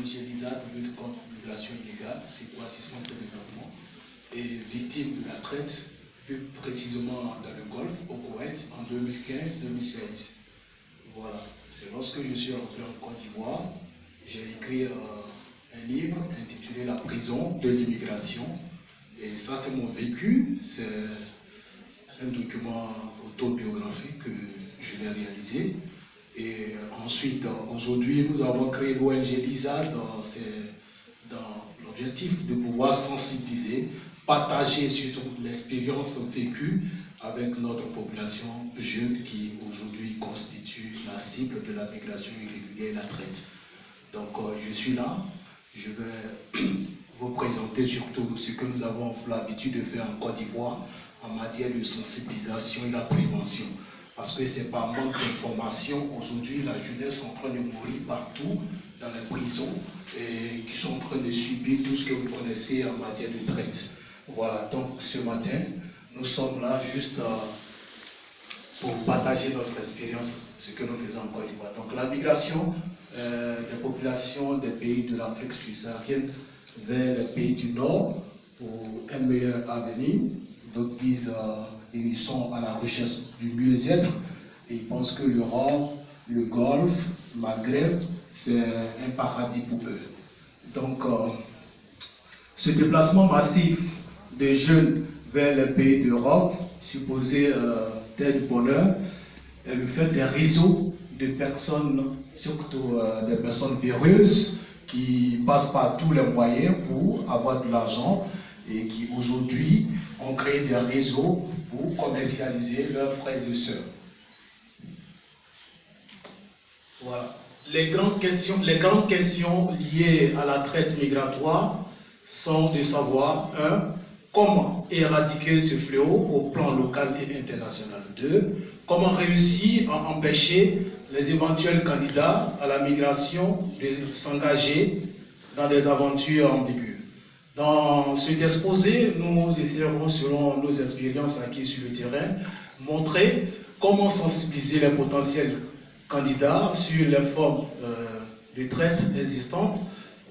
GELISAD, lutte contre l'immigration illégale, c'est quoi assistance de développement, et victime de la traite, plus précisément dans le Golfe, au Koweït, en 2015-2016. Voilà, c'est lorsque je suis rentré en Côte d'Ivoire, j'ai écrit un livre intitulé La prison de l'immigration. Et ça, c'est mon vécu, c'est un document autobiographique que je l'ai réalisé. Et ensuite, aujourd'hui, nous avons créé l'ONG LISA dans l'objectif de pouvoir sensibiliser, partager surtout l'expérience vécue avec notre population jeune qui aujourd'hui constitue la cible de la migration irrégulière et la traite. Donc, je suis là, je vais vous présenter surtout ce que nous avons l'habitude de faire en Côte d'Ivoire en matière de sensibilisation et la prévention. Parce que c'est par manque d'information, aujourd'hui la jeunesse est en train de mourir partout dans les prisons et qui sont en train de subir tout ce que vous connaissez en matière de traite. Voilà, donc ce matin, nous sommes là juste pour partager notre expérience, ce que nous faisons en Côte d'Ivoire. Donc la migration des populations des pays de l'Afrique subsaharienne vers les pays du Nord pour un meilleur avenir. Donc ils sont à la recherche du mieux-être et ils pensent que l'Europe, le Golfe, le Maghreb, c'est un paradis pour eux. Donc ce déplacement massif des jeunes vers les pays d'Europe, supposé tel bonheur, est le fait des réseaux de personnes, surtout des personnes véreuses, qui passent par tous les moyens pour avoir de l'argent et qui aujourd'hui ont créé des réseaux pour commercialiser leurs frères et sœurs. Voilà. Les grandes questions liées à la traite migratoire sont de savoir, 1. Comment éradiquer ce fléau au plan local et international. 2. Comment réussir à empêcher les éventuels candidats à la migration de s'engager dans des aventures ambiguës. Dans cet exposé, nous essaierons, selon nos expériences acquises sur le terrain, montrer comment sensibiliser les potentiels candidats sur les formes de traite existantes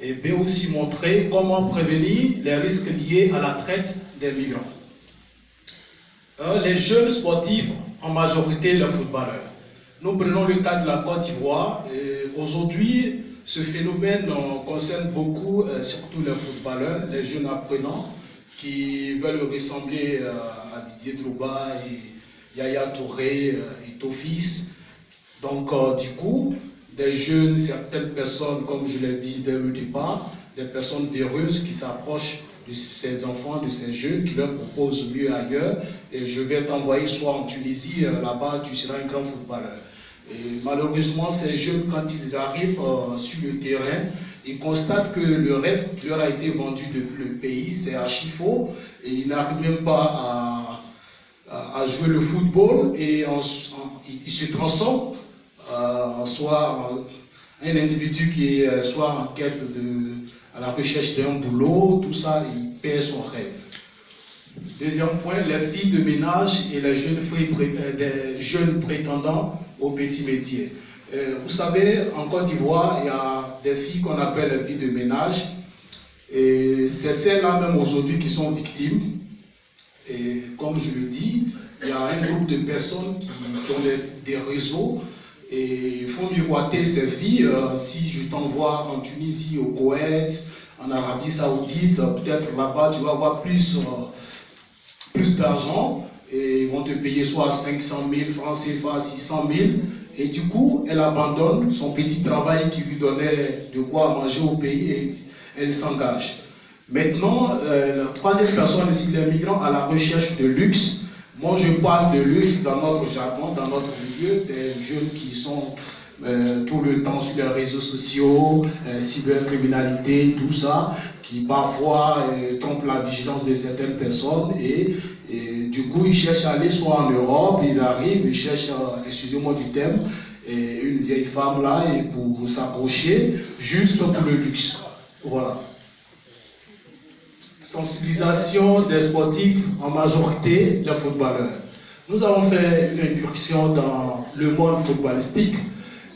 et bien aussi montrer comment prévenir les risques liés à la traite des migrants. Les jeunes sportifs, en majorité les footballeurs. Nous prenons le cas de la Côte d'Ivoire. Aujourd'hui, ce phénomène concerne beaucoup, surtout les footballeurs, les jeunes apprenants qui veulent ressembler à Didier Drogba et Yaya Touré et Tofis. Donc, du coup, des jeunes, certaines personnes, comme je l'ai dit dès le départ, des personnes véreuses qui s'approchent de ces enfants, de ces jeunes, qui leur proposent mieux ailleurs. Et je vais t'envoyer soit en Tunisie, là-bas, tu seras un grand footballeur. Et malheureusement, ces jeunes, quand ils arrivent sur le terrain, ils constatent que le rêve qui leur a été vendu depuis le pays, c'est archi faux, et ils n'arrivent même pas à jouer le football, et ils se transforment soit un individu qui est soit en quête à la recherche d'un boulot, tout ça, il perd son rêve. Deuxième point, les filles de ménage et les jeunes prétendants aux petits métiers. Vous savez, en Côte d'Ivoire, il y a des filles qu'on appelle les filles de ménage, et c'est celles-là même aujourd'hui qui sont victimes. Et comme je le dis, il y a un groupe de personnes qui ont des réseaux et il faut miroiter ces filles. Si je t'envoie en Tunisie, au Koweït, en Arabie Saoudite, peut-être là-bas tu vas avoir plus d'argent et ils vont te payer soit 500 000 francs CFA, 600 000 et du coup elle abandonne son petit travail qui lui donnait de quoi manger au pays et elle s'engage. Maintenant, la troisième personne ici, les migrants à la recherche de luxe. Moi, je parle de luxe dans notre jargon, dans notre milieu, des jeunes qui sont tout le temps sur les réseaux sociaux, cybercriminalité, tout ça, qui parfois trompent la vigilance de certaines personnes et du coup, ils cherchent à aller soit en Europe, ils arrivent, ils cherchent, excusez-moi du terme, une vieille femme là et pour s'approcher, juste pour le luxe. Voilà. Sensibilisation des sportifs, en majorité les footballeurs. Nous avons fait une incursion dans le monde footballistique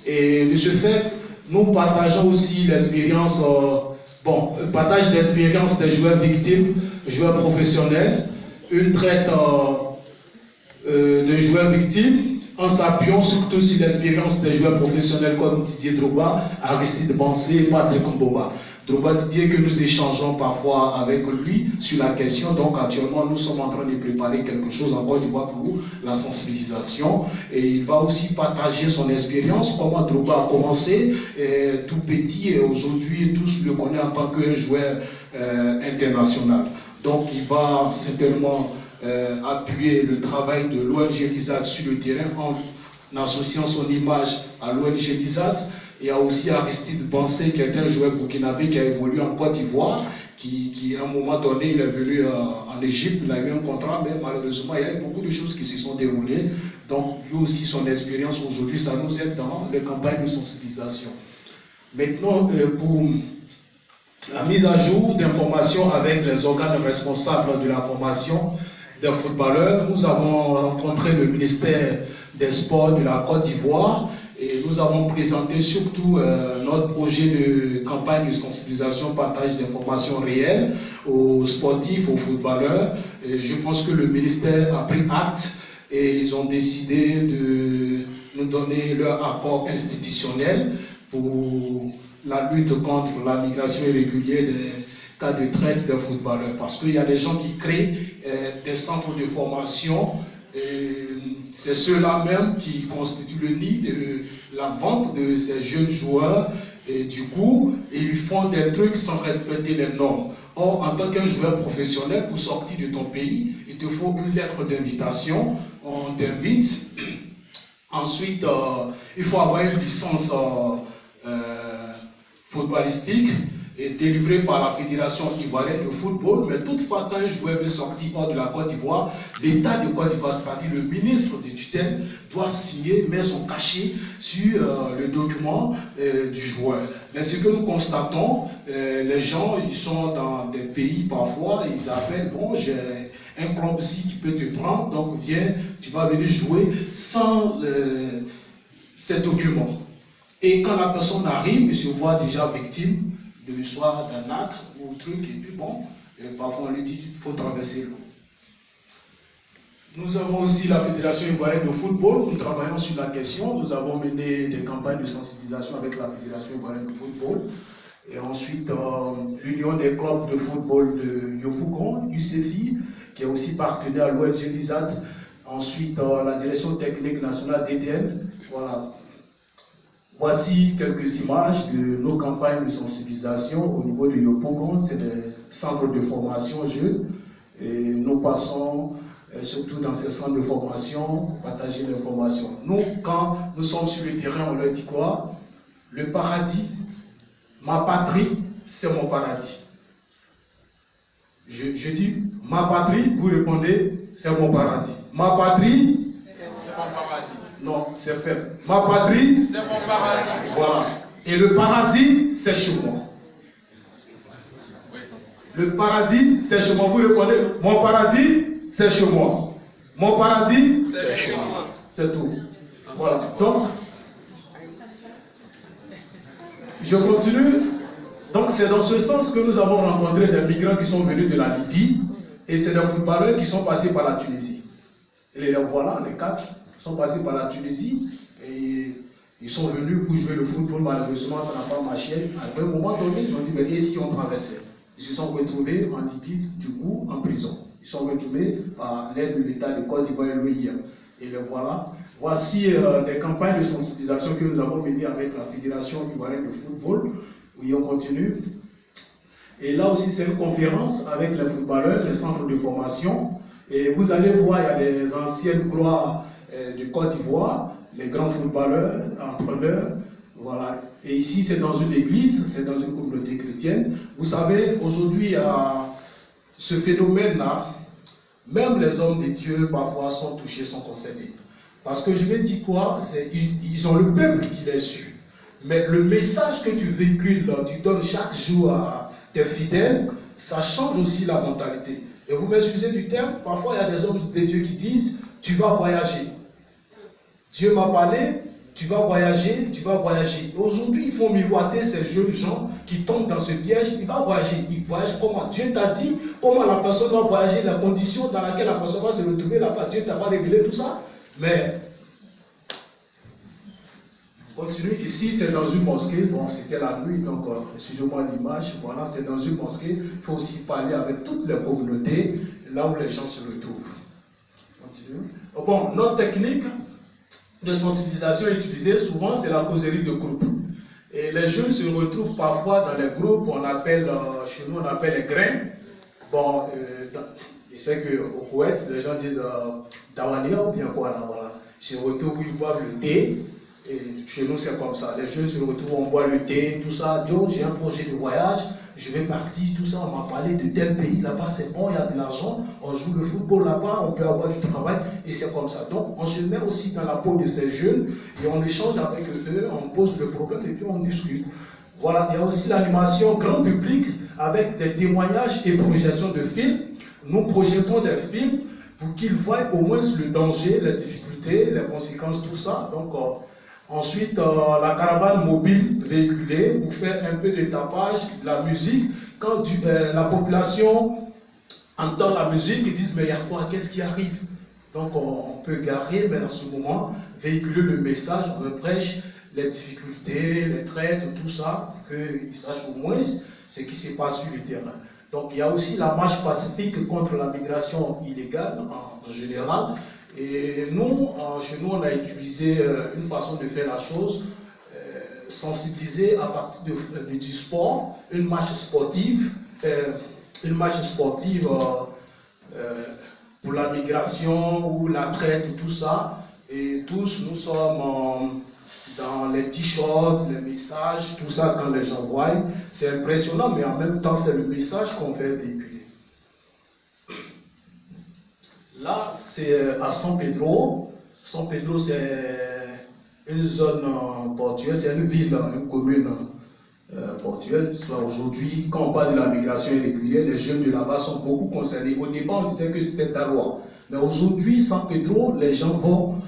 et de ce fait, Nous partageons aussi l'expérience, partage l'expérience des joueurs victimes, joueurs professionnels, une traite de joueurs victimes, en s'appuyant surtout sur l'expérience des joueurs professionnels comme Didier Drogba, Aristide Bansé et Patrick Mboma. Drogba Didier que nous échangeons parfois avec lui sur la question. Donc actuellement nous sommes en train de préparer quelque chose en Côte d'Ivoire pour la sensibilisation. Et il va aussi partager son expérience, comment Drogba a commencé tout petit et aujourd'hui tous le connaissent en tant que joueur international. Donc il va certainement appuyer le travail de l'ONG Lizard sur le terrain en associant son image à l'ONG Lizard. Il y a aussi Aristide Bansé qui est un joueur burkinabé qui a évolué en Côte d'Ivoire, qui à un moment donné il est venu en Égypte, il a eu un contrat, mais malheureusement il y a eu beaucoup de choses qui se sont déroulées. Donc lui aussi son expérience aujourd'hui ça nous aide dans les campagnes de sensibilisation. Maintenant pour la mise à jour d'informations avec les organes responsables de la formation des footballeurs, nous avons rencontré le ministère des Sports de la Côte d'Ivoire et nous avons présenté surtout notre projet de campagne de sensibilisation, partage d'informations réelles aux sportifs, aux footballeurs. Et je pense que le ministère a pris acte et ils ont décidé de nous donner leur accord institutionnel pour la lutte contre la migration irrégulière des cas de traite des footballeurs. Parce qu'il y a des gens qui créent des centres de formation, c'est ceux-là même qui constituent le nid de la vente de ces jeunes joueurs, et du coup, ils font des trucs sans respecter les normes. Or, en tant qu'un joueur professionnel, pour sortir de ton pays, il te faut une lettre d'invitation, on t'invite. Ensuite, il faut avoir une licence footballistique est délivré par la Fédération ivoirienne de football, mais toutefois, quand un joueur veut sortir hors de la Côte d'Ivoire, l'État de Côte d'Ivoire, c'est-à-dire le ministre de tutelle, doit signer, mettre son cachet sur le document du joueur. Mais ce que nous constatons, les gens, ils sont dans des pays parfois, ils appellent, bon, j'ai un club ici qui peut te prendre, donc viens, tu vas venir jouer sans ces documents. Et quand la personne arrive, il se voit déjà victime de soit d'un acte ou un truc, et puis bon, parfois on lui dit il faut traverser l'eau. Nous avons aussi la Fédération ivoirienne de football, nous travaillons sur la question, nous avons mené des campagnes de sensibilisation avec la Fédération ivoirienne de football, et ensuite l'Union des clubs de football de Yopougon, UCFI, qui est aussi partenaire à l'ONG Lizard, ensuite la Direction technique nationale d'EDN, voilà. Voici quelques images de nos campagnes de sensibilisation au niveau de Yopougon, c'est des centres de formation jeunes, et nous passons surtout dans ces centres de formation, partager l'information. Nous, quand nous sommes sur le terrain, on leur dit quoi? Le paradis, ma patrie, c'est mon paradis. Je dis, ma patrie, vous répondez, c'est mon paradis. Ma patrie, c'est mon paradis. Non, c'est faible. Ma patrie, c'est mon paradis. Voilà. Et le paradis, c'est chez moi. Le paradis, c'est chez moi. Vous répondez, mon paradis, c'est chez moi. Mon paradis, c'est chez moi. C'est tout. Voilà. Donc, je continue. Donc, c'est dans ce sens que nous avons rencontré des migrants qui sont venus de la Libye et c'est des footballeurs qui sont passés par la Tunisie. Et les voilà, les quatre sont passés par la Tunisie et ils sont venus pour jouer le football. Malheureusement, ça n'a pas marché. À un moment donné, ils ont dit, mais et si on traversait? Ils se sont retrouvés en Libye, du coup, en prison. Ils sont retrouvés à l'aide de l'État de Côte d'Ivoire et l'OIM. Et les voilà. Voici des campagnes de sensibilisation que nous avons menées avec la Fédération ivoirienne de football. Oui, on continue. Et là aussi, c'est une conférence avec les footballeurs, les centres de formation. Et vous allez voir, il y a des anciennes gloires de Côte d'Ivoire, les grands footballeurs, entraîneurs. Voilà. Et ici, c'est dans une église, c'est dans une communauté chrétienne. Vous savez, aujourd'hui, ce phénomène-là, même les hommes de Dieu, parfois, sont touchés, sont concernés. Parce que je vais dire quoi? Ils ont le peuple qui les suit. Mais le message que tu véhicules, tu donnes chaque jour à tes fidèles, ça change aussi la mentalité. Et vous m'excusez du terme, parfois il y a des hommes de Dieu qui disent, tu vas voyager. Dieu m'a parlé, tu vas voyager, tu vas voyager. Aujourd'hui, il faut miroiter ces jeunes gens qui tombent dans ce piège. Il va voyager. Il voyage comment? Dieu t'a dit comment la personne va voyager, la condition dans laquelle la personne va se retrouver là-bas. Dieu t'a pas révélé tout ça. Mais continue ici, c'est dans une mosquée. Bon, c'était la nuit, donc excusez-moi l'image. Voilà, c'est dans une mosquée. Il faut aussi parler avec toutes les communautés, là où les gens se retrouvent. Continue. Bon, notre technique de sensibilisation utilisée souvent, c'est la causerie de groupe. Et les jeunes se retrouvent parfois dans les groupes, on appelle, chez nous, on appelle les grains. Bon, je sais qu'au Koweït, les gens disent Dawania ou bien quoi là, voilà. Ils se retrouvent où ils boivent le thé. Et chez nous, c'est comme ça. Les jeunes se retrouvent, on boit le thé, tout ça. Joe, j'ai un projet de voyage, je vais partir, tout ça. On m'a parlé de tel pays, là-bas c'est bon, il y a de l'argent, on joue le football là-bas, on peut avoir du travail, et c'est comme ça. Donc, on se met aussi dans la peau de ces jeunes, et on échange avec eux, on pose le problème, et puis on discute. Voilà, il y a aussi l'animation grand public, avec des témoignages et projections de films. Nous projetons des films pour qu'ils voient au moins le danger, les difficultés, les conséquences, tout ça. Donc, ensuite, la caravane mobile véhiculée pour faire un peu de tapage, de la musique. Quand la population entend la musique, ils disent mais il y a quoi? Qu'est-ce qui arrive? Donc on peut garer, mais en ce moment, véhiculer le message, on prêche les difficultés, les traites, tout ça, qu'ils sachent au moins ce qui se passe sur le terrain. Donc il y a aussi la marche pacifique contre la migration illégale en général. Et nous, chez nous, on a utilisé une façon de faire la chose, sensibiliser à partir du sport, une marche sportive pour la migration ou la traite, tout ça. Et tous, nous sommes dans les t-shirts, les messages, tout ça quand les gens voient. C'est impressionnant, mais en même temps, c'est le message qu'on fait véhiculer. Là, c'est à San Pedro. San Pedro, c'est une zone portuaire, c'est une ville, une commune portuaire. Aujourd'hui, quand on parle de la migration irrégulière, les jeunes de là-bas sont beaucoup concernés. Au départ, on disait que c'était Daloa. Mais aujourd'hui, San Pedro, les gens vont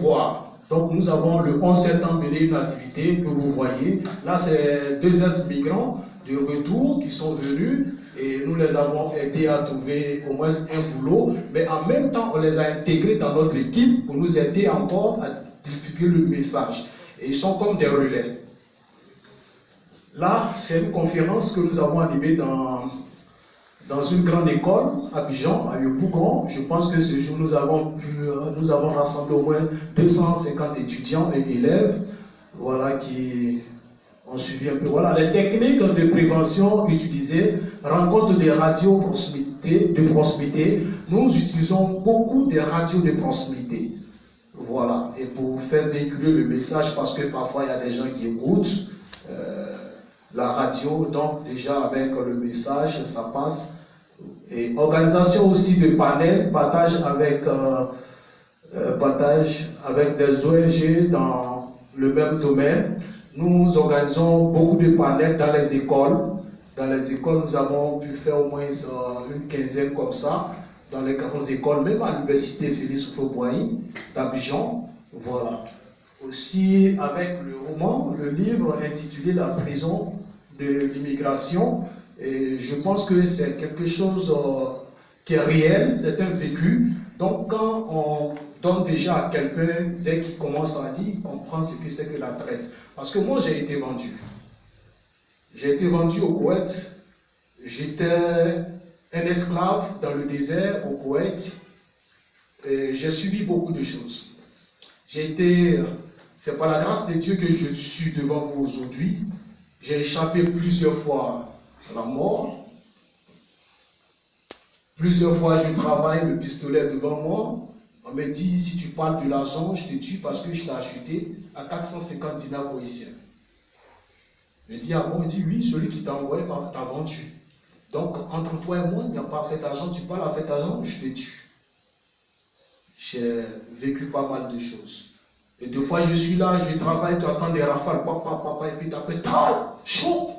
voir. Donc, nous avons le 11 septembre mené une activité que vous voyez. Là, c'est 2 ex-migrants de retour qui sont venus. Et nous les avons aidés à trouver au moins un boulot, mais en même temps, on les a intégrés dans notre équipe pour nous aider encore à diffuser le message. Et ils sont comme des relais. Là, c'est une conférence que nous avons animée dans une grande école à Abidjan, à Yopougon. Je pense que ce jour, nous avons rassemblé au moins 250 étudiants et élèves, voilà, qui ont suivi un peu. Voilà, les techniques de prévention utilisées, rencontre des radios de proximité. Nous utilisons beaucoup des radios de proximité. Voilà, et pour faire véhiculer le message, parce que parfois il y a des gens qui écoutent la radio, donc déjà avec le message, ça passe. Et organisation aussi de panels, partage avec des ONG dans le même domaine. Nous organisons beaucoup de panels dans les écoles. Dans les écoles, nous avons pu faire au moins une quinzaine comme ça. Dans les grandes écoles, même à l'université Félix Houphouët-Boigny d'Abidjan. Voilà. Aussi avec le roman, le livre intitulé La prison de l'immigration. Et je pense que c'est quelque chose qui est réel, c'est un vécu. Donc quand on donne déjà à quelqu'un, dès qu'il commence à lire, il comprend ce que c'est que la traite. Parce que moi j'ai été vendu. J'ai été vendu au Koweït. J'étais un esclave dans le désert au Koweït. J'ai subi beaucoup de choses. C'est par la grâce de Dieu que je suis devant vous aujourd'hui. J'ai échappé plusieurs fois à la mort. Plusieurs fois, je travaille le pistolet devant moi. On me dit, si tu parles de l'argent, je te tue parce que je t'ai acheté à 450 dinars haïtiens. Je dis, ah bon? Il dit, oui, celui qui t'a envoyé t'a vendu. Donc, entre toi et moi, il n'y a pas fait d'argent. Tu parles à fait d'argent, je te tue. J'ai vécu pas mal de choses. Et deux fois, je suis là, je travaille, tu attends des rafales, papa, et puis tu appelles, chaud,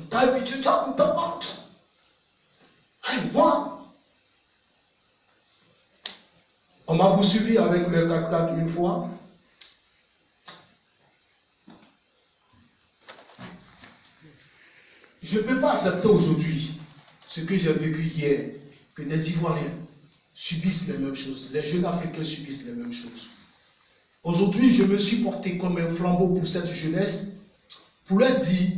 t'as habitué, tu as moi. On m'a poursuivi avec le 4x4 une fois. Je ne peux pas accepter aujourd'hui ce que j'ai vécu hier, que des Ivoiriens subissent les mêmes choses, les jeunes Africains subissent les mêmes choses. Aujourd'hui, je me suis porté comme un flambeau pour cette jeunesse, pour leur dire